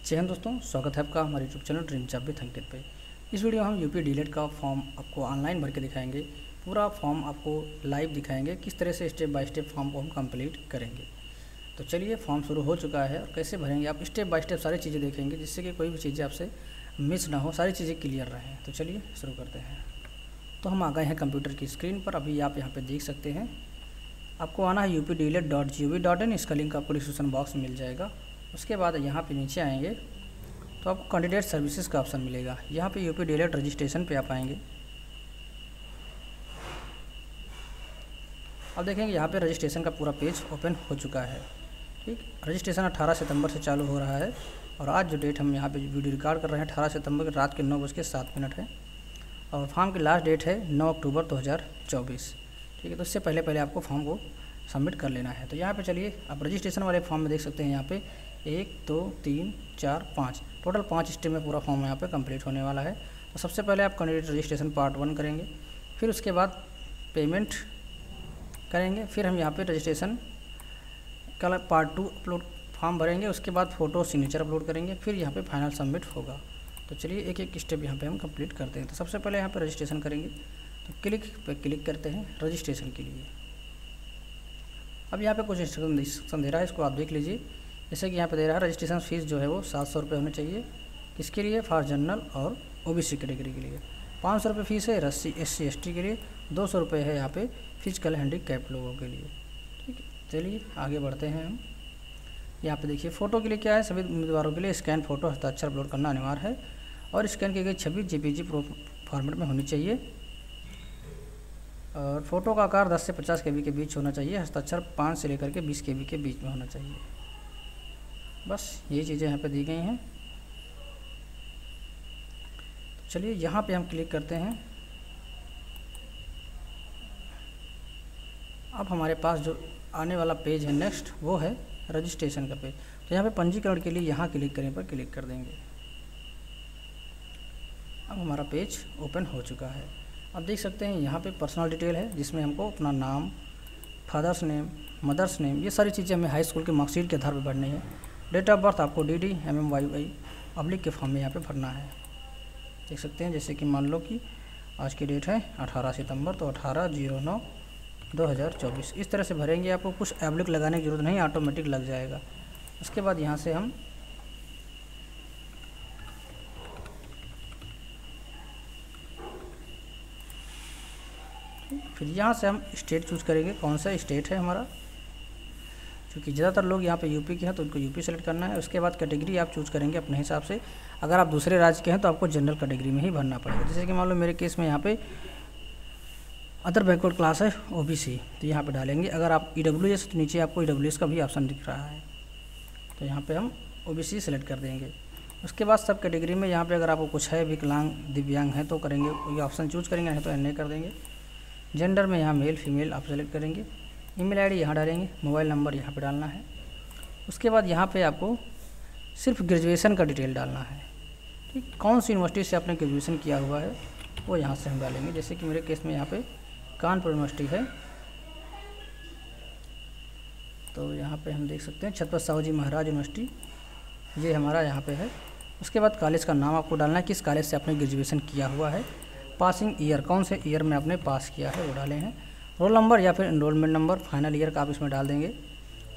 जय हिंद दोस्तों, स्वागत है आपका हमारे YouTube channel dream job with Ankit पे। इस वीडियो में हम यूपी डीलेट का फॉर्म आपको ऑनलाइन भर के दिखाएंगे। पूरा फॉर्म आपको लाइव दिखाएंगे, किस तरह से स्टेप बाय स्टेप फॉर्म को हम कंप्लीट करेंगे। तो चलिए, फॉर्म शुरू हो चुका है और कैसे भरेंगे आप स्टेप बाय स्टेप सारी चीज़ें देखेंगे, जिससे कि कोई भी चीज़ें आपसे मिस ना हो, सारी चीज़ें क्लियर रहें। तो चलिए शुरू करते हैं। तो हम आ गए हैं कंप्यूटर की स्क्रीन पर। अभी आप यहाँ पर देख सकते हैं, आपको आना है updelet.gov.in। इसका लिंक आपको डिस्क्रिप्शन बॉक्स में मिल जाएगा। उसके बाद यहाँ पे नीचे आएंगे तो आपको कैंडिडेट सर्विसेज का ऑप्शन मिलेगा। यहाँ पे यूपी डीलेट रजिस्ट्रेशन पे आप आएंगे। अब देखेंगे यहाँ पे रजिस्ट्रेशन का पूरा पेज ओपन हो चुका है। ठीक, रजिस्ट्रेशन 18 सितंबर से चालू हो रहा है और आज जो डेट हम यहाँ पे वीडियो रिकॉर्ड कर रहे हैं 18 सितंबर के रात के 9:07 है और फॉर्म की लास्ट डेट है 9 अक्टूबर 2024। ठीक है, तो इससे पहले आपको फॉर्म को सबमिट कर लेना है। तो यहाँ पे चलिए, आप रजिस्ट्रेशन वाले फॉर्म में देख सकते हैं यहाँ पे 1 2 3 4 5 टोटल 5 स्टेप में पूरा फॉर्म यहाँ पे कंप्लीट होने वाला है। तो सबसे पहले आप कैंडिडेट रजिस्ट्रेशन पार्ट 1 करेंगे, फिर उसके बाद पेमेंट करेंगे, फिर हम यहाँ पे रजिस्ट्रेशन का पार्ट 2 अपलोड फॉर्म भरेंगे, उसके बाद फ़ोटो सिग्नेचर अपलोड करेंगे, फिर यहाँ पे फाइनल सबमिट होगा। तो चलिए एक एक स्टेप यहाँ पे हम कंप्लीट करते हैं। तो सबसे पहले यहाँ पे रजिस्ट्रेशन करेंगे, तो क्लिक पे क्लिक करते हैं रजिस्ट्रेशन के लिए। अब यहाँ पे कुछ इंस्ट्रक्शन दे रहा है, इसको आप देख लीजिए। जैसे कि यहाँ पे दे रहा है रजिस्ट्रेशन फ़ीस जो है वो 700 रुपये होने चाहिए। किसके लिए? फॉर जनरल और ओबीसी कैटेगरी के लिए। 500 रुपये फ़ीस है SC ST के लिए। 200 रुपये है यहाँ पे फिजिकल हैंडीकैप लोगों के लिए। ठीक है, चलिए आगे बढ़ते हैं हम। यहाँ पे देखिए फ़ोटो के लिए क्या है, सभी उम्मीदवारों के लिए स्कैन फ़ोटो हस्ताक्षर अपलोड करना अनिवार्य है और स्कैन की गई छवि JPG फॉर्मेट में होनी चाहिए और फ़ोटो का आकार 10 से 50 KB के बीच होना चाहिए। हस्ताक्षर 5 से लेकर के 20 KB के बीच में होना चाहिए। बस ये चीज़ें यहाँ पे दी गई हैं। तो चलिए यहाँ पे हम क्लिक करते हैं। अब हमारे पास जो आने वाला पेज है नेक्स्ट, वो है रजिस्ट्रेशन का पेज। तो यहाँ पे पंजीकरण के लिए यहाँ क्लिक करने पर क्लिक कर देंगे। अब हमारा पेज ओपन हो चुका है। अब देख सकते हैं यहाँ पे पर्सनल डिटेल है, जिसमें हमको अपना नाम, फादर्स नेम, मदर्स नेम, ये सारी चीज़ें हमें हाई स्कूल के मार्कशीट के आधार पर भरनी है। डेट ऑफ बर्थ आपको DD MMYY पब्लिक के फॉर्म में यहाँ पे भरना है। देख सकते हैं, जैसे कि मान लो कि आज की डेट है 18 सितंबर, तो 18/09/2024 इस तरह से भरेंगे। आपको कुछ एब्लिक लगाने की ज़रूरत नहीं, ऑटोमेटिक लग जाएगा। उसके बाद यहाँ से हम फिर यहाँ से हम स्टेट चूज़ करेंगे, कौन सा स्टेट है हमारा। क्योंकि ज़्यादातर लोग यहाँ पे यूपी के हैं तो उनको यूपी सेलेक्ट करना है। उसके बाद कैटेगरी आप चूज़ करेंगे अपने हिसाब से। अगर आप दूसरे राज्य के हैं तो आपको जनरल कैटेगरी में ही भरना पड़ेगा। जैसे कि मान लो मेरे केस में यहाँ पे अदर बैकवर्ड क्लास है OBC, तो यहाँ पे डालेंगे। अगर आप EWS, तो नीचे आपको EWS का भी ऑप्शन दिख रहा है, तो यहाँ पर हम OBC सेलेक्ट कर देंगे। उसके बाद सब कैटेगरी में यहाँ पर अगर आपको कुछ है, विकलांग दिव्यांग है तो करेंगे, कोई ऑप्शन चूज़ करेंगे, नहीं तो नहीं कर देंगे। जेंडर में यहाँ मेल फीमेल आप सेलेक्ट करेंगे। ईमेल ID यहाँ डालेंगे, मोबाइल नंबर यहाँ पे डालना है। उसके बाद यहाँ पे आपको सिर्फ ग्रेजुएशन का डिटेल डालना है। ठीक, कौन सी यूनिवर्सिटी से आपने ग्रेजुएशन किया हुआ है वो यहाँ से हम डालेंगे। जैसे कि मेरे केस में यहाँ पे कानपुर यूनिवर्सिटी है, तो यहाँ पे हम देख सकते हैं छत्रपति साहू जी महाराज यूनिवर्सिटी, ये हमारा यहाँ पे है। उसके बाद कॉलेज का नाम आपको डालना है, किस कॉलेज से आपने ग्रेजुएशन किया हुआ है। पासिंग ईयर, कौन से ईयर में आपने पास किया है वो डाले हैं। रोल नंबर या फिर एनरोलमेंट नंबर, फाइनल ईयर का आप इसमें डाल देंगे।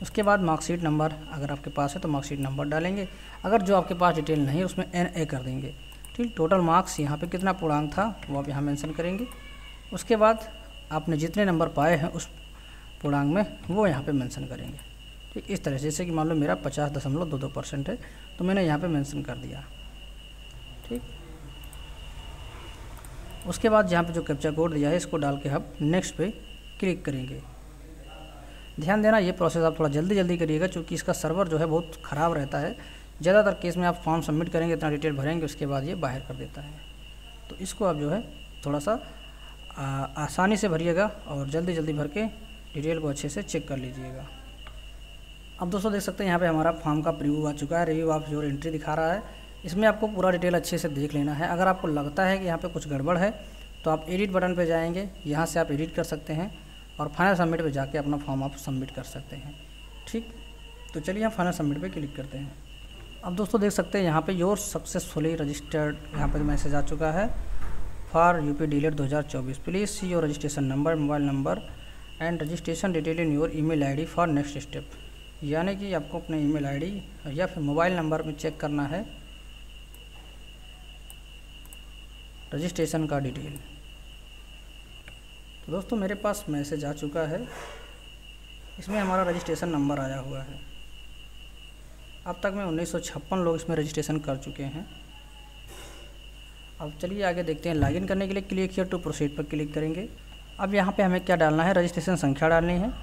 उसके बाद मार्कशीट नंबर, अगर आपके पास है तो मार्कशीट नंबर डालेंगे। अगर जो आपके पास डिटेल नहीं है उसमें NA कर देंगे। ठीक, टोटल मार्क्स यहाँ पे कितना पूर्णांक था वो आप यहाँ मेंशन करेंगे। उसके बाद आपने जितने नंबर पाए हैं उस पूर्णांक में वो यहाँ पे मेंशन करेंगे। ठीक, इस तरह से, जैसे कि मान लो मेरा 50.22% है तो मैंने यहाँ पे मेंशन कर दिया। ठीक, उसके बाद यहाँ पे जो कैप्चा कोड दिया है इसको डाल के हम नेक्स्ट पे क्लिक करेंगे। ध्यान देना, ये प्रोसेस आप थोड़ा जल्दी करिएगा, क्योंकि इसका सर्वर जो है बहुत ख़राब रहता है। ज़्यादातर केस में आप फॉर्म सबमिट करेंगे, इतना डिटेल भरेंगे, उसके बाद ये बाहर कर देता है। तो इसको आप जो है थोड़ा सा आसानी से भरिएगा और जल्दी भर के डिटेल को अच्छे से चेक कर लीजिएगा। अब दोस्तों देख सकते हैं यहाँ पर हमारा फॉर्म का प्रीव्यू आ चुका है। रिव्यू ऑफ योर एंट्री दिखा रहा है। इसमें आपको पूरा डिटेल अच्छे से देख लेना है। अगर आपको लगता है कि यहाँ पे कुछ गड़बड़ है तो आप एडिट बटन पे जाएंगे, यहाँ से आप एडिट कर सकते हैं और फाइनल सबमिट पे जाके अपना फॉर्म आप सबमिट कर सकते हैं। ठीक, तो चलिए हम फाइनल सबमिट पे क्लिक करते हैं। अब दोस्तों देख सकते हैं यहाँ पे योर सक्सेसफुली रजिस्टर्ड, यहाँ पे मैसेज आ चुका है for UP DElEd 2024। Please see your registration number, mobile number and registration detail in your email ID for next step. यानी कि आपको अपने ईमेल आईडी या फिर मोबाइल नंबर में चेक करना है रजिस्ट्रेशन का डिटेल। तो दोस्तों मेरे पास मैसेज आ चुका है, इसमें हमारा रजिस्ट्रेशन नंबर आया हुआ है। अब तक में 1956 लोग इसमें रजिस्ट्रेशन कर चुके हैं। अब चलिए आगे देखते हैं। लॉगिन करने के लिए क्लिक हियर टू प्रोसीड पर क्लिक करेंगे। अब यहाँ पे हमें क्या डालना है, रजिस्ट्रेशन संख्या डालनी है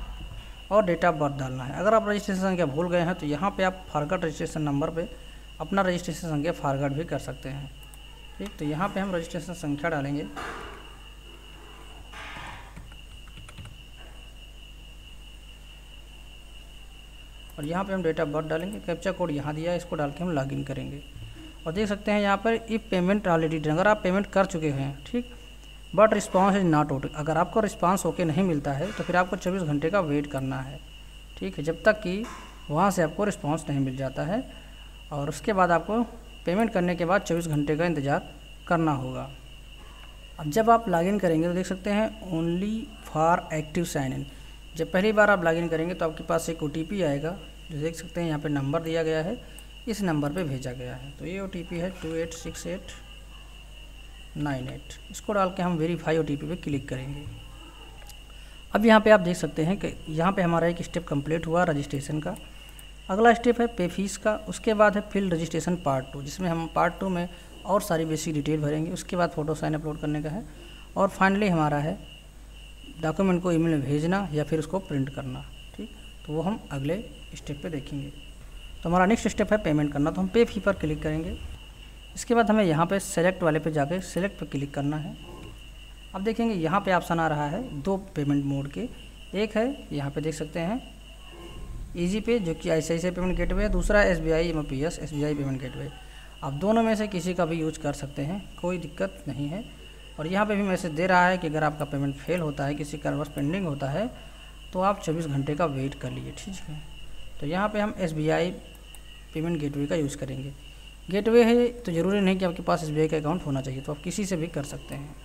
और डेट ऑफ बर्थ डालना है। अगर आप रजिस्ट्रेशन संख्या भूल गए हैं तो यहाँ पे आप फॉरगॉट रजिस्ट्रेशन नंबर पे अपना रजिस्ट्रेशन संख्या फॉरगॉट भी कर सकते हैं। ठीक, तो यहाँ पे हम रजिस्ट्रेशन संख्या डालेंगे। और यहाँ पे हम डेट ऑफ बर्थ डालेंगे। कैप्चा कोड यहाँ दिया है, इसको डाल के हम लॉगिन करेंगे। और देख सकते हैं यहाँ पर इफ पेमेंट ऑलरेडी डन, अगर आप पेमेंट कर चुके हैं, ठीक, but response is not okay, अगर आपको रिस्पांस ओके नहीं मिलता है तो फिर आपको 24 घंटे का वेट करना है। ठीक है, जब तक कि वहाँ से आपको रिस्पांस नहीं मिल जाता है। और उसके बाद आपको पेमेंट करने के बाद 24 घंटे का इंतज़ार करना होगा। अब जब आप लॉगिन करेंगे तो देख सकते हैं only for active sign in. जब पहली बार आप लॉगिन करेंगे तो आपके पास एक OTP आएगा, जो देख सकते हैं यहाँ पे नंबर दिया गया है, इस नंबर पे भेजा गया है। तो ये OTP है 286898। इसको डाल के हम वेरीफाई OTP पे क्लिक करेंगे। अब यहाँ पे आप देख सकते हैं कि यहाँ पे हमारा एक स्टेप कंप्लीट हुआ रजिस्ट्रेशन का। अगला स्टेप है पे फीस का, उसके बाद है फिल रजिस्ट्रेशन पार्ट 2, जिसमें हम पार्ट 2 में और सारी बेसिक डिटेल भरेंगे। उसके बाद फ़ोटो साइन अपलोड करने का है। और फाइनली हमारा है डॉक्यूमेंट को ईमेल में भेजना या फिर उसको प्रिंट करना। ठीक, तो वो हम अगले स्टेप पे देखेंगे। तो हमारा नेक्स्ट स्टेप है पेमेंट करना, तो हम पे फी पर क्लिक करेंगे। इसके बाद हमें यहाँ पे सेलेक्ट वाले पे जाकर सेलेक्ट पर क्लिक करना है। अब देखेंगे यहाँ पे ऑप्शन आ रहा है 2 पेमेंट मोड के। एक है यहाँ पे देख सकते हैं ईजी पे, जो कि ICICI पेमेंट गेटवे है। दूसरा है SBI MPS SBI payment gateway. आप दोनों में से किसी का भी यूज कर सकते हैं, कोई दिक्कत नहीं है। और यहाँ पे भी मैसेज दे रहा है कि अगर आपका पेमेंट फेल होता है, किसी कारणवश पेंडिंग होता है, तो आप 24 घंटे का वेट कर लीजिए। ठीक है, तो यहाँ पे हम SBI पेमेंट गेटवे का यूज़ करेंगे। गेटवे है तो ज़रूरी नहीं कि आपके पास SBI का अकाउंट होना चाहिए, तो आप किसी से भी कर सकते हैं।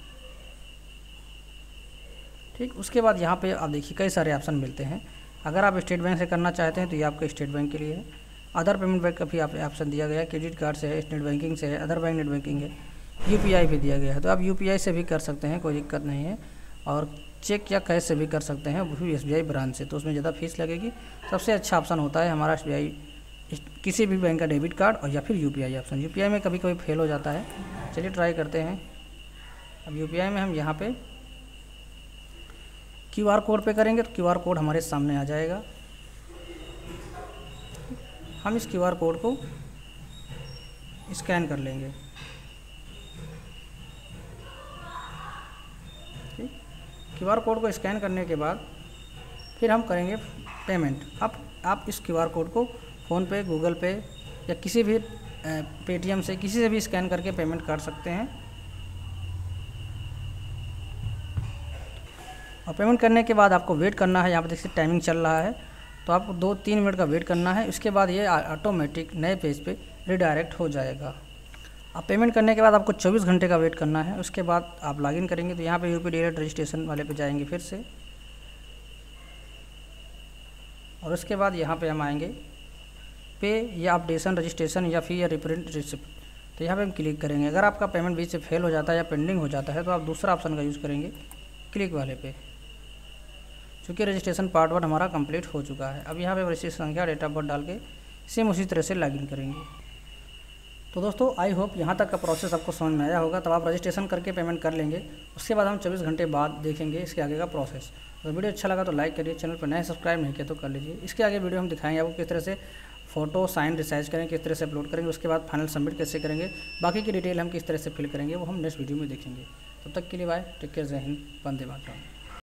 ठीक, उसके बाद यहाँ पे आप देखिए कई सारे ऑप्शन मिलते हैं। अगर आप स्टेट बैंक से करना चाहते हैं तो ये आपका स्टेट बैंक के लिए है। अदर पेमेंट बैंक का भी आप ऑप्शन दिया गया है, क्रेडिट कार्ड से है, नेट बैंकिंग से है, अदर बैंक नेट बैंकिंग है, UPI भी दिया गया है। तो आप UPI से भी कर सकते हैं, कोई दिक्कत नहीं है। और चेक या कैश से भी कर सकते हैं, वो भी SBI ब्रांच से, तो उसमें ज़्यादा फीस लगेगी। सबसे अच्छा ऑप्शन होता है हमारा SBI, किसी भी बैंक का डेबिट कार्ड और या फिर UPI ऑप्शन। UPI में कभी कभी फेल हो जाता है, चलिए ट्राई करते हैं। अब UPI में हम यहाँ पे QR कोड पे करेंगे तो QR कोड हमारे सामने आ जाएगा। हम इस QR कोड को स्कैन कर लेंगे। ठीक, QR कोड को स्कैन करने के बाद फिर हम करेंगे पेमेंट। अब आप इस QR कोड को फ़ोनपे, गूगल पे या किसी भी पेटीएम से, किसी से भी स्कैन करके पेमेंट कर सकते हैं। और पेमेंट करने के बाद आपको वेट करना है। यहाँ पर देखिए टाइमिंग चल रहा है, तो आपको 2-3 मिनट का वेट करना है। उसके बाद ये ऑटोमेटिक नए पेज पे रिडायरेक्ट हो जाएगा। अब पेमेंट करने के बाद आपको 24 घंटे का वेट करना है। उसके बाद आप लॉगिन करेंगे तो यहाँ पे यूपी डीलेट रजिस्ट्रेशन वाले पे जाएंगे फिर से। और उसके बाद यहाँ पे हम आएंगे पे या अपडेशन रजिस्ट्रेशन या फिर या रिप्रिंट रिसिप्ट, तो यहाँ पे हम क्लिक करेंगे। अगर आपका पेमेंट बीच से फेल हो जाता है या पेंडिंग हो जाता है तो आप दूसरा ऑप्शन का यूज़ करेंगे, क्लिक वाले पे। चूँकि रजिस्ट्रेशन पार्ट 1 हमारा कंप्लीट हो चुका है। अब यहाँ पे रजिस्ट्रेशन संख्या, डेट ऑफ बर्थ डाल के सेम उसी तरह से लॉगिन करेंगे। तो दोस्तों आई होप यहाँ तक का प्रोसेस आपको समझ में आया होगा। तब आप रजिस्ट्रेशन करके पेमेंट कर लेंगे। उसके बाद हम 24 घंटे बाद देखेंगे इसके आगे का प्रोसेस। तो वीडियो अच्छा लगा तो लाइक करिए, चैनल पर नए सब्सक्राइब नहीं किया तो कर लीजिए। इसके आगे वीडियो हम दिखाएंगे आपको किस तरह से फ़ोटो साइन रिसाइज करेंगे, किस तरह से अपलोड करेंगे, उसके बाद फाइनल सबमिट कैसे करेंगे, बाकी की डिटेल हम किस तरह से फिल करेंगे वो हम नेक्स्ट वीडियो में देखेंगे। तब तक के लिए बाय, टेक केयर, जय हिंद, वंदे मातरम।